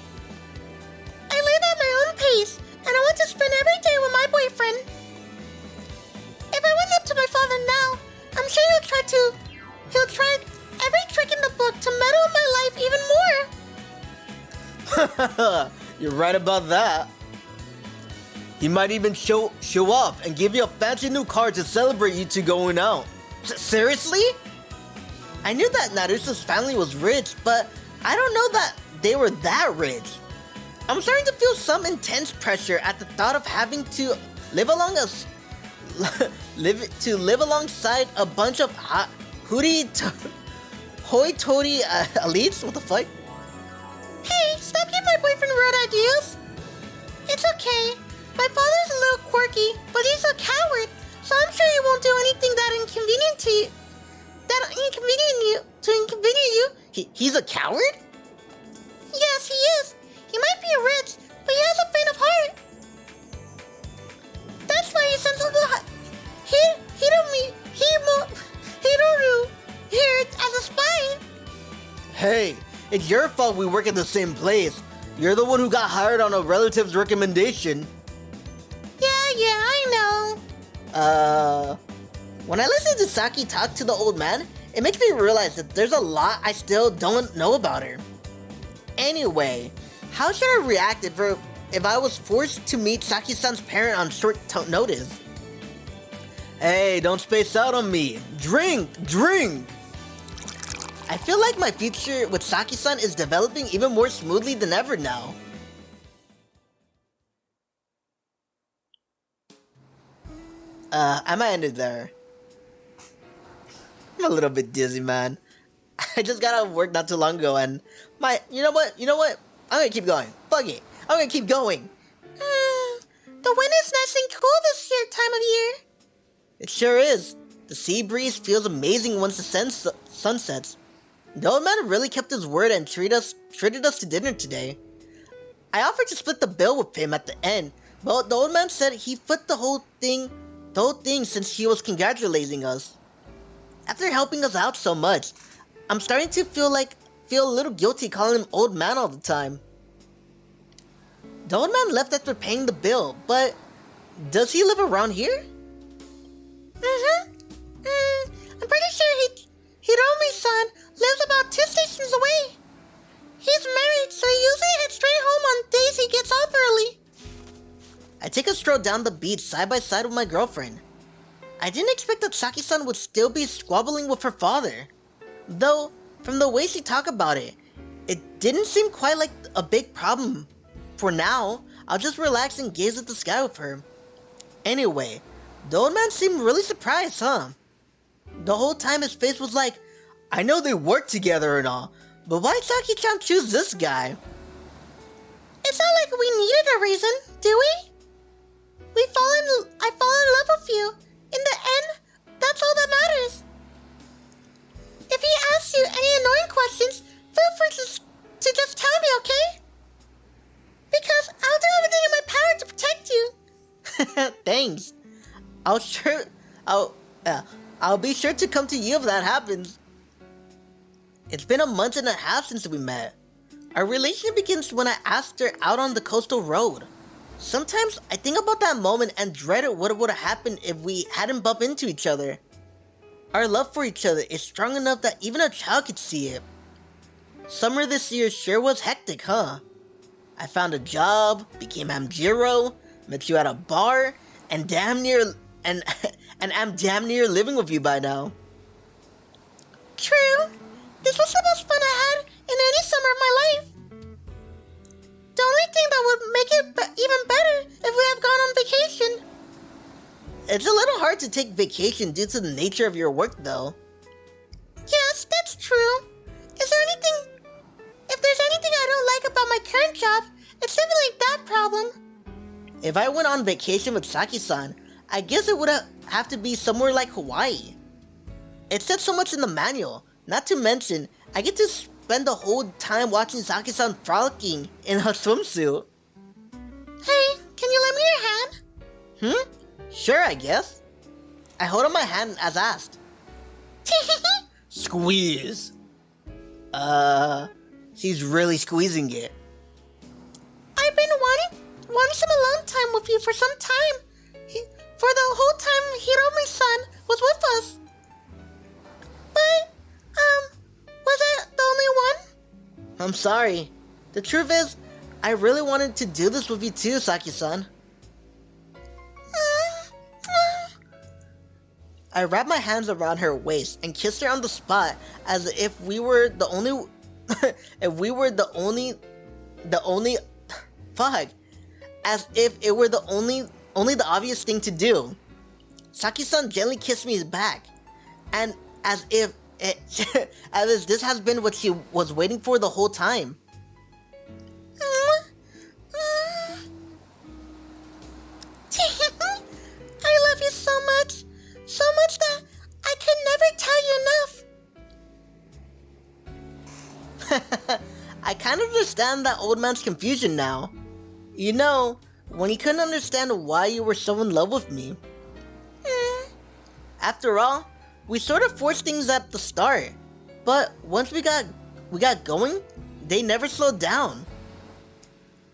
I live at my own pace, and I want to spend every day with my boyfriend. If I went up to my father now, I'm sure he'll try every trick in the book to meddle in my life even more. You're right about that. He might even show up and give you a fancy new car to celebrate you two going out. Seriously? I knew that Naruto's family was rich, but I don't know that they were that rich. I'm starting to feel some intense pressure at the thought of having to live alongside a bunch of hoity-toity elites. What the fuck? Hey, stop giving my boyfriend weird ideas. It's okay. My father's a little quirky, but he's a coward, so I'm sure he won't do anything that inconvenient you. He's a coward? Yes, he is. He might be rich, but he has a faint of heart. That's why he sends Hiroru here as a spy. Hey, it's your fault we work at the same place. You're the one who got hired on a relative's recommendation. Yeah, I know. When I listen to Saki talk to the old man, it makes me realize that there's a lot I still don't know about her. Anyway, how should I react if I was forced to meet Saki-san's parent on short notice? Hey, don't space out on me. Drink! I feel like my future with Saki-san is developing even more smoothly than ever now. I might end it there. I'm a little bit dizzy, man. I just got out of work not too long ago, and you know what? I'm gonna keep going. Fuck it. I'm gonna keep going. The wind is nice and cool this time of year. It sure is. The sea breeze feels amazing once the sun sets. The old man really kept his word and treated us to dinner today. I offered to split the bill with him at the end, but the old man said he foot the whole thing since he was congratulating us. After helping us out so much, I'm starting to feel a little guilty calling him old man all the time. The old man left after paying the bill, but does he live around here? I'm pretty sure Hiromi-san lives about 2 stations away. He's married, so he usually heads straight home on days he gets off early. I take a stroll down the beach side by side with my girlfriend. I didn't expect that Saki-san would still be squabbling with her father. Though, from the way she talked about it, it didn't seem quite like a big problem. For now, I'll just relax and gaze at the sky with her. Anyway, the old man seemed really surprised, huh? The whole time his face was like, I know they work together and all, but why'd Saki-chan choose this guy? It's not like we needed a reason, do we? I fall in love with you. In the end, that's all that matters. If he asks you any annoying questions, feel free to just tell me, okay? I'll sure, I'll, I'll be sure to come to you if that happens. It's been a month and a half since we met. Our relationship begins when I asked her out on the coastal road. Sometimes I think about that moment and dread what would have happened if we hadn't bumped into each other. Our love for each other is strong enough that even a child could see it. Summer this year sure was hectic, huh? I found a job, became Amjiro, met you at a bar, and and I'm damn near living with you by now. True. This was the most fun I had in any summer of my life. The only thing that would make it even better if we have gone on vacation. It's a little hard to take vacation due to the nature of your work, though. Yes, that's true. Is there anything... If there's anything I don't like about my current job, it's definitely that problem. If I went on vacation with Saki-san, I guess it would have to be somewhere like Hawaii. It said so much in the manual. Not to mention, I get to spend the whole time watching Saki-san frolicking in her swimsuit. Hey, can you lend me your hand? Sure, I guess. I hold up my hand as asked. Squeeze. She's really squeezing it. I've been wanting some alone time with you for some time. For the whole time Hiromi-san was with us. But, was I the only one? I'm sorry. The truth is, I really wanted to do this with you too, Saki-san. I wrapped my hands around her waist and kissed her on the spot as if we were the only... Fuck. As if it were the only the obvious thing to do. Saki-san gently kissed me back. And as if this has been what she was waiting for the whole time. I love you so much. So much that I could never tell you enough. I kind of understand that old man's confusion now. You know, when he couldn't understand why you were so in love with me. After all, we sort of forced things at the start. But once we got going, they never slowed down.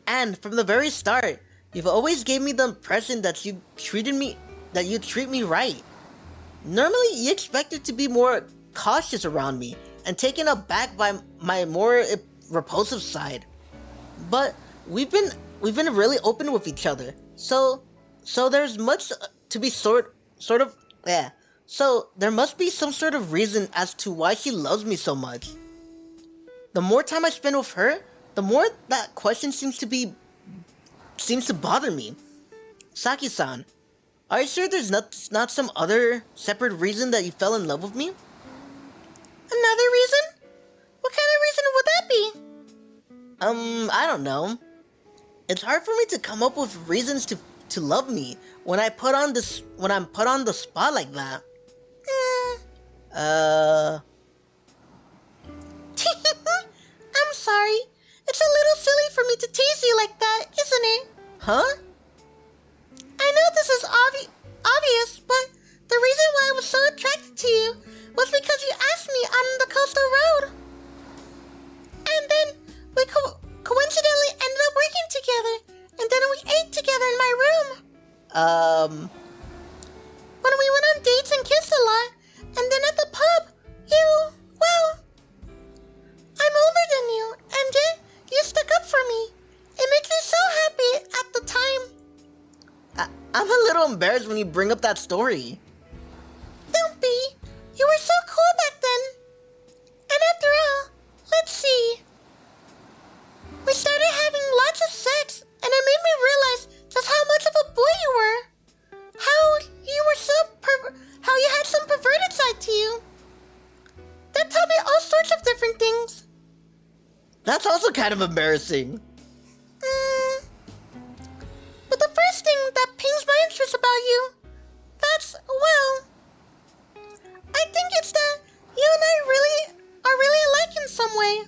And from the very start, you've always gave me the impression that you treat me right. Normally, you expected to be more cautious around me and taken aback by my more repulsive side. But we've been really open with each other. So there's much to be So there must be some sort of reason as to why she loves me so much. The more time I spend with her, the more that question seems to bother me. Saki-san, are you sure there's not some other separate reason that you fell in love with me? Another reason? What kind of reason would that be? I don't know. It's hard for me to come up with reasons to love me when I'm put on the spot like that. I'm sorry. It's a little silly for me to tease you like that, isn't it? Huh? I know this is obvious, but the reason why I was so attracted to you was because you asked me out on the coastal road. And then we coincidentally ended up working together, and then we ate together in my room. When we went on dates and kissed a lot, and then at the pub, I'm older than you, and yet you stuck up for me. It makes me so happy at the time. I'm a little embarrassed when you bring up that story. Don't be. You were so cool back then. And after all, let's see. We started having lots of sex, and it made me realize just how much of a boy you were. How you had some perverted side to you. That taught me all sorts of different things. That's also kind of embarrassing. But the first thing that pings my interest about you, I think it's that you and I are really alike in some way.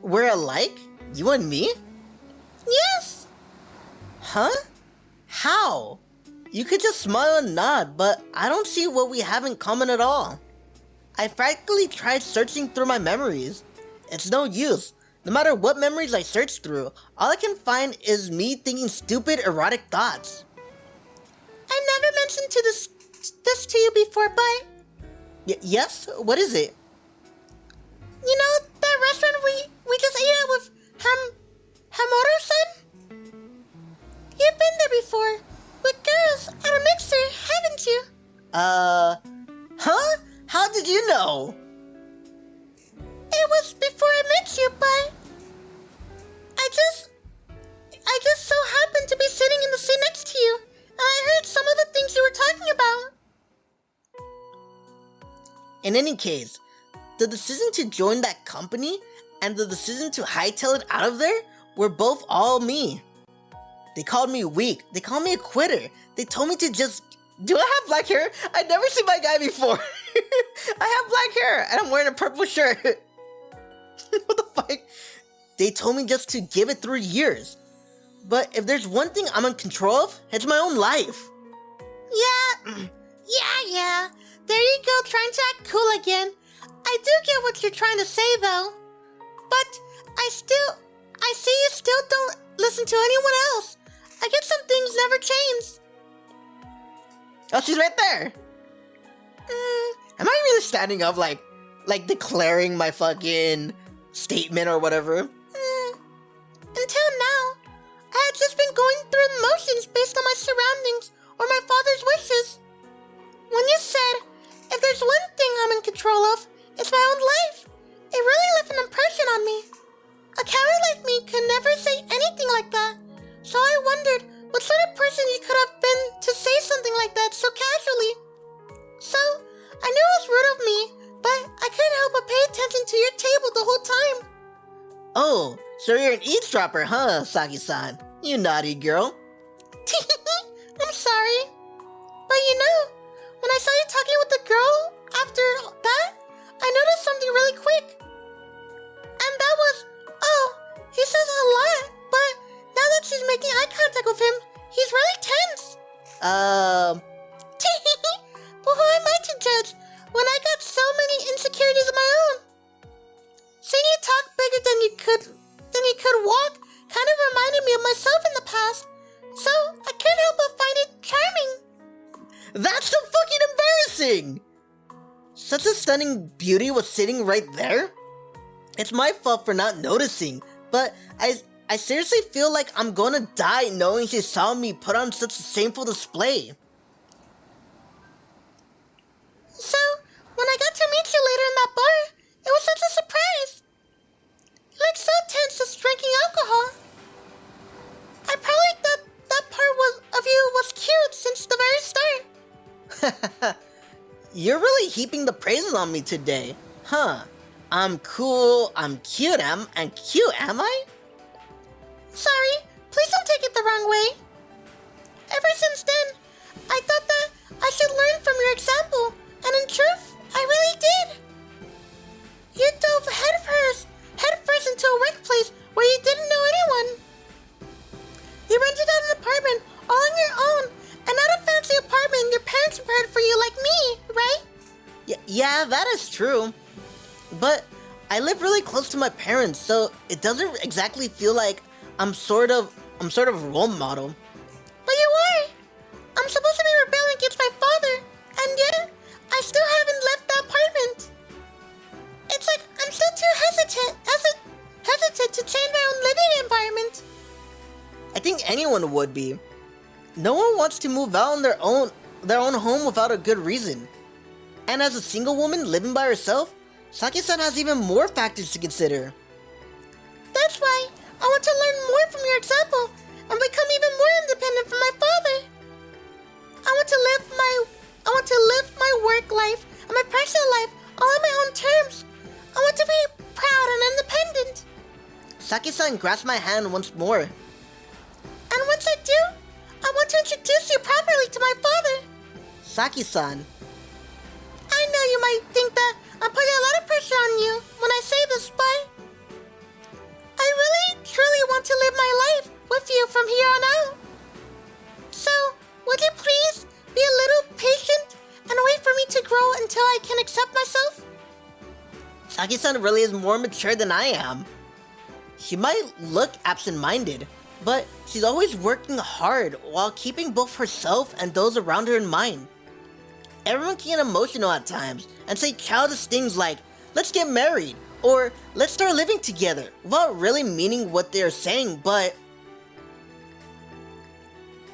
We're alike? You and me? Yes. Huh? How? You could just smile and nod, but I don't see what we have in common at all. I frankly tried searching through my memories. It's no use. No matter what memories I search through, all I can find is me thinking stupid, erotic thoughts. I never mentioned this to you before, but... Yes? What is it? You know that restaurant we just ate at with Hamoto-san? You've been there before, with girls at a mixer, haven't you? Huh? How did you know? It was before I met you, but I just so happened to be sitting in the seat next to you, and I heard some of the things you were talking about. In any case, the decision to join that company and the decision to hightail it out of there were both all me. They called me weak. They called me a quitter. They told me to just... Do I have black hair? I've never seen my guy before. I have black hair and I'm wearing a purple shirt. What the fuck? They told me just to give it 3 years. But if there's one thing I'm in control of, it's my own life. Yeah. There you go, trying to act cool again. I do get what you're trying to say, though. But I see you still don't listen to anyone else. I guess some things never change. Oh, she's right there. Am I really standing up like declaring my fucking statement or whatever? Until now, I had just been going through the motions based on my surroundings or my father's wishes. When you said, if there's one thing I'm in control of, it's my own life, it really left an impression on me. A coward like me could never say anything like that, so I wondered what sort of person you could have been to say something like that so casually. So, I knew it was rude of me, but I couldn't help but pay attention to your table the whole time. Oh, so you're an eavesdropper, huh, Saki-san? You naughty girl. I'm sorry. But you know, when I saw you talking with the girl after that, I noticed something really quick. And that was, he says a lot, but now that she's making eye contact with him, he's really tense. But who am I to judge when I got so many insecurities of my own? Seeing you talk bigger than you could walk kind of reminded me of myself in the past, so I couldn't help but find it charming. That's so fucking embarrassing! Such a stunning beauty was sitting right there? It's my fault for not noticing, but I seriously feel like I'm gonna die knowing she saw me put on such a shameful display. So, when I got to meet you later in that bar, it was such a surprise. You looked so tense just drinking alcohol. I probably thought that part of you was cute since the very start. You're really heaping the praises on me today, huh? I'm cool, I'm cute, am I? Sorry, please don't take it the wrong way. Ever since then, I thought that I should learn from your example, and in truth, I really did. You dove headfirst into a workplace where you didn't know anyone. You rented out an apartment all on your own, and not a fancy apartment your parents prepared for you like me, right? Yeah, that is true. But I live really close to my parents, so it doesn't exactly feel like I'm sort of a role model. But you are. I'm supposed to be rebelling against my father, and yet I still haven't left the apartment. It's like I'm still too hesitant to change my own living environment. I think anyone would be. No one wants to move out on their own home without a good reason. And as a single woman living by herself, Saki-san has even more factors to consider. That's why I want to learn more from your example and become even more independent from my father. I want to live my work life and my personal life all on my own terms. I want to be proud and independent. Saki-san grasped my hand once more. And once I do, I want to introduce you properly to my father. Saki-san. I know you might think that I'm putting a lot of pressure on you when I say this, but I really, truly want to live my life with you from here on out. So, Would you please be a little patient and wait for me to grow until I can accept myself? Saki-san really is more mature than I am. She might look absent-minded, but she's always working hard while keeping both herself and those around her in mind. Everyone can get emotional at times and say childish things like, let's get married, or let's start living together, without really meaning what they're saying, but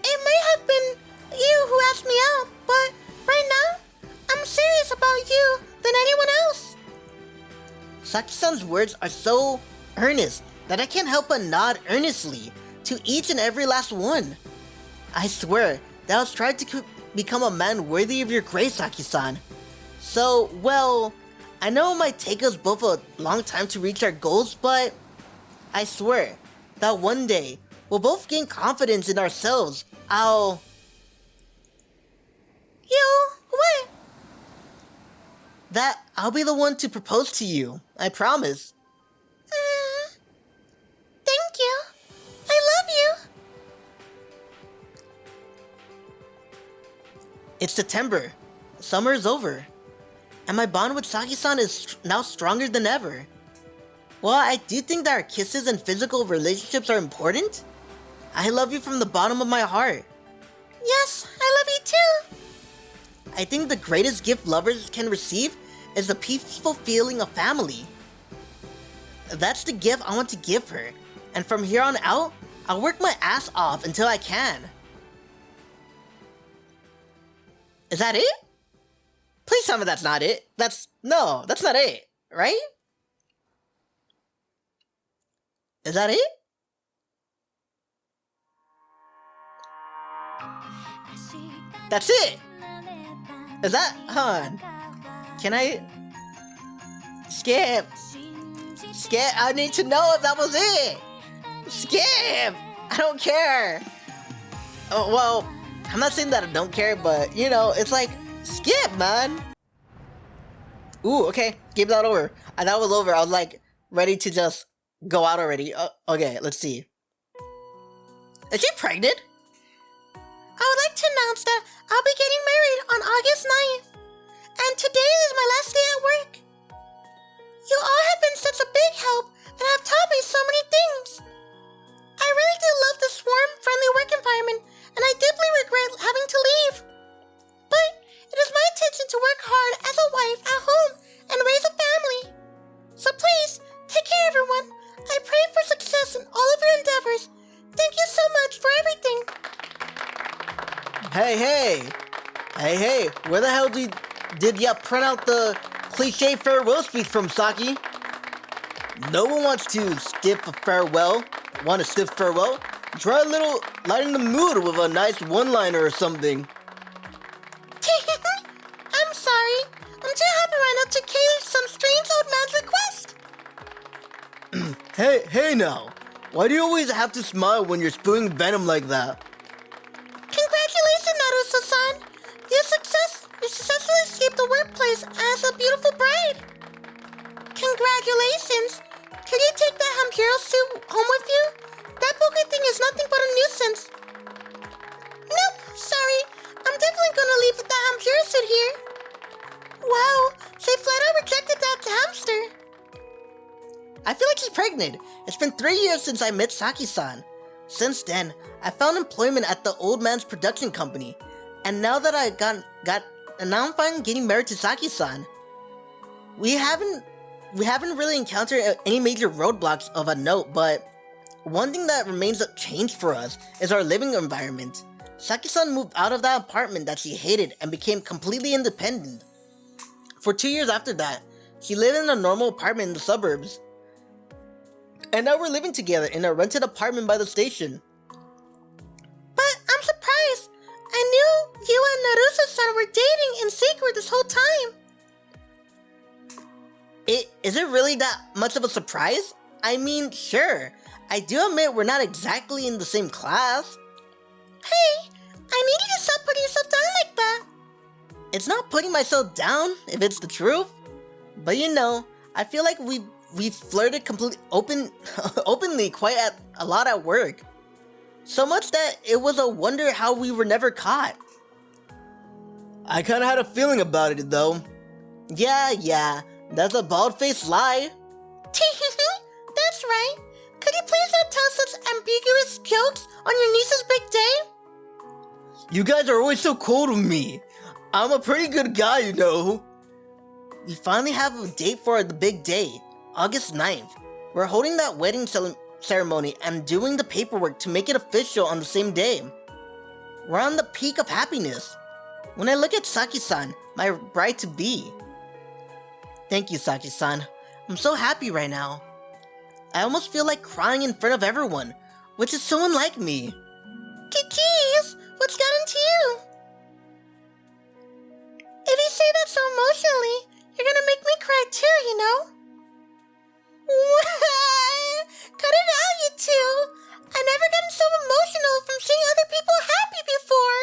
it may have been you who asked me out, but right now, I'm serious about you than anyone else. Saki-san's words are so earnest that I can't help but nod earnestly to each and every last one. I swear that I'll try to become a man worthy of your grace, Saki-san. So, well, I know it might take us both a long time to reach our goals, but I swear that one day we'll both gain confidence in ourselves. What? That I'll be the one to propose to you. I promise. Thank you. I love you. It's September. Summer is over. And my bond with Saki-san is now stronger than ever. While I do think that our kisses and physical relationships are important, I love you from the bottom of my heart. Yes, I love you too. I think the greatest gift lovers can receive is the peaceful feeling of family. That's the gift I want to give her, and from here on out, I'll work my ass off until I can. Is that it? Please tell me that's not it. That's not it, right? Is that it? That's it! Is that, hon? Can I? Skip! I need to know if that was it! Skip! I don't care! Oh, well, I'm not saying that I don't care, but, you know, it's like, skip, man! Ooh, okay, game that over. I thought it was over. I was like, ready to just go out already. Okay, let's see. Is she pregnant? I would like to announce that I'll be getting married on August 9th. And today is my last day at work. You all have been such a big help and have taught me so many things. I really do love this warm, friendly work environment, and I deeply regret having to leave. But it is my intention to work hard as a wife at home and raise a family. So please, take care everyone. I pray for success in all of your endeavors. Thank you so much for everything. Hey, where the hell did ya print out the cliche farewell speech from, Saki? No one wants to stiff a farewell. Want a stiff farewell? Try a little lighten the mood with a nice one-liner or something. I'm sorry. I'm too happy right now to cater to some strange old man's request. Hey now. Why do you always have to smile when you're spewing venom like that? Congratulations, Naruto-san. You successfully escaped the workplace as a beautiful bride. Congratulations. Can you take that Hamjiro suit home with you? That booger thing is nothing but a nuisance. Nope, sorry. I'm definitely gonna leave with that Hamjiro suit here. Wow, they flat out rejected that hamster. I feel like she's pregnant. It's been 3 years since I met Saki-san. Since then, I found employment at the old man's production company. And now that now I'm finally getting married to Saki-san. We haven't really encountered any major roadblocks of a note, but one thing that remains unchanged for us is our living environment. Saki-san moved out of that apartment that she hated and became completely independent. For 2 years after that, she lived in a normal apartment in the suburbs. And now we're living together in a rented apartment by the station. But I'm surprised. I knew you and Naruto-san were dating in secret this whole time. Is it really that much of a surprise? I mean, sure. I do admit we're not exactly in the same class. Hey, I need you to stop putting yourself down like that. It's not putting myself down, if it's the truth. But you know, I feel like we flirted openly quite a lot at work. So much that it was a wonder how we were never caught. I kinda had a feeling about it though. Yeah, that's a bald-faced lie. That's right. Could you please not tell such ambiguous jokes on your niece's big day? You guys are always so cold with me. I'm a pretty good guy, you know. We finally have a date for the big day, August 9th. We're holding that wedding ceremony and doing the paperwork to make it official on the same day. We're on the peak of happiness. When I look at Saki-san, my bride-to-be. Thank you, Saki-san. I'm so happy right now. I almost feel like crying in front of everyone, which is so unlike me. Kikis, what's got into you? If you say that so emotionally, you're gonna make me cry too, you know? Cut it out, you two! I've never gotten so emotional from seeing other people happy before!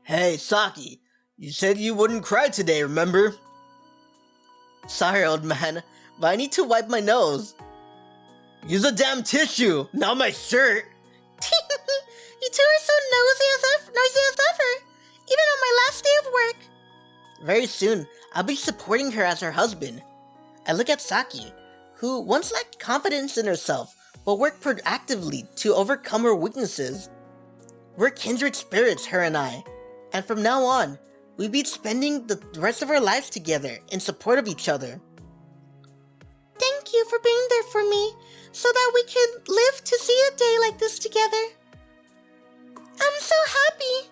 Hey, Saki, you said you wouldn't cry today, remember? Sorry, old man, but I need to wipe my nose. Use a damn tissue, not my shirt. You two are so noisy as ever, even on my last day of work. Very soon, I'll be supporting her as her husband. I look at Saki, who once lacked confidence in herself, but worked proactively to overcome her weaknesses. We're kindred spirits, her and I, and from now on, we'll be spending the rest of our lives together in support of each other. Thank you for being there for me, so that we could live to see a day like this together. I'm so happy.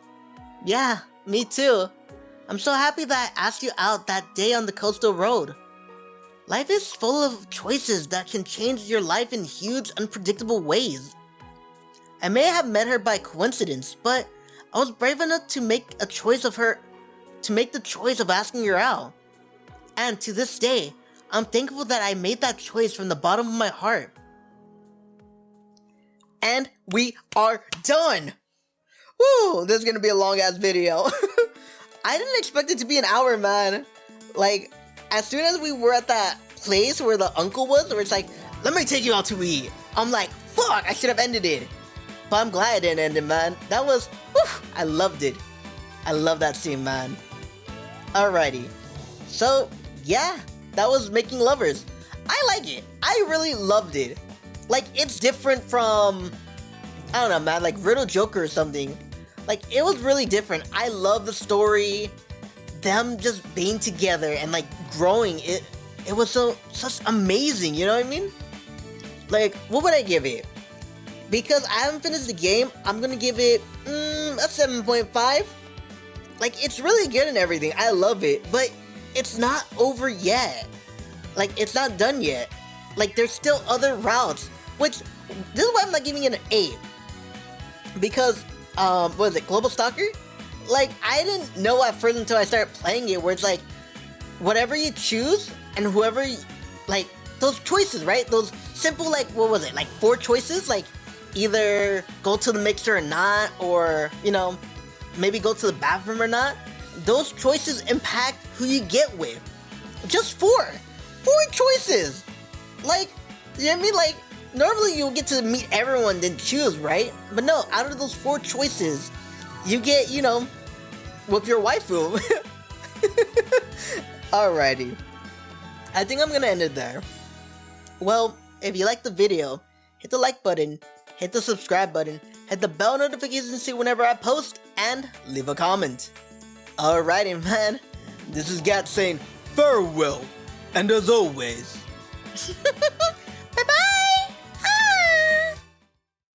Yeah, me too. I'm so happy that I asked you out that day on the coastal road. Life is full of choices that can change your life in huge, unpredictable ways. I may have met her by coincidence, but I was brave enough to make the choice of asking her out. And to this day, I'm thankful that I made that choice from the bottom of my heart. And we are done! Woo! This is gonna be a long ass video. I didn't expect it to be an hour, man. Like, as soon as we were at that place where the uncle was, where it's like, let me take you out to eat. I'm like, fuck, I should have ended it. But I'm glad I didn't end it, man. That was, I loved it. I love that scene, man. Alrighty. So, yeah, that was Making Lovers. I like it. I really loved it. Like, it's different from, I don't know, man, like Riddle Joker or something. Like, it was really different. I love the story. Them just being together and like growing. It was such amazing, you know what I mean? Like, what would I give it? Because I haven't finished the game, I'm gonna give it a 7.5. Like, it's really good and everything. I love it, but it's not over yet. Like, it's not done yet. Like, there's still other routes, which, this is why I'm not giving it an 8. Because, what is it, Global Stalker? Like, I didn't know at first until I started playing it, where it's like, whatever you choose, and whoever, like, those choices, right? Those simple, like, what was it, like 4 choices? Like, either go to the mixer or not, or, you know, maybe go to the bathroom or not. Those choices impact who you get with. Just 4 choices. Like, you know what I mean? Like, normally you'll get to meet everyone then choose, right? But no, out of those 4 choices, you get, you know, with your waifu. Alrighty. I think I'm gonna end it there. Well, if you liked the video, hit the like button, hit the subscribe button, hit the bell notification to see whenever I post, and leave a comment. Alrighty, man. This is Gat saying farewell, and as always...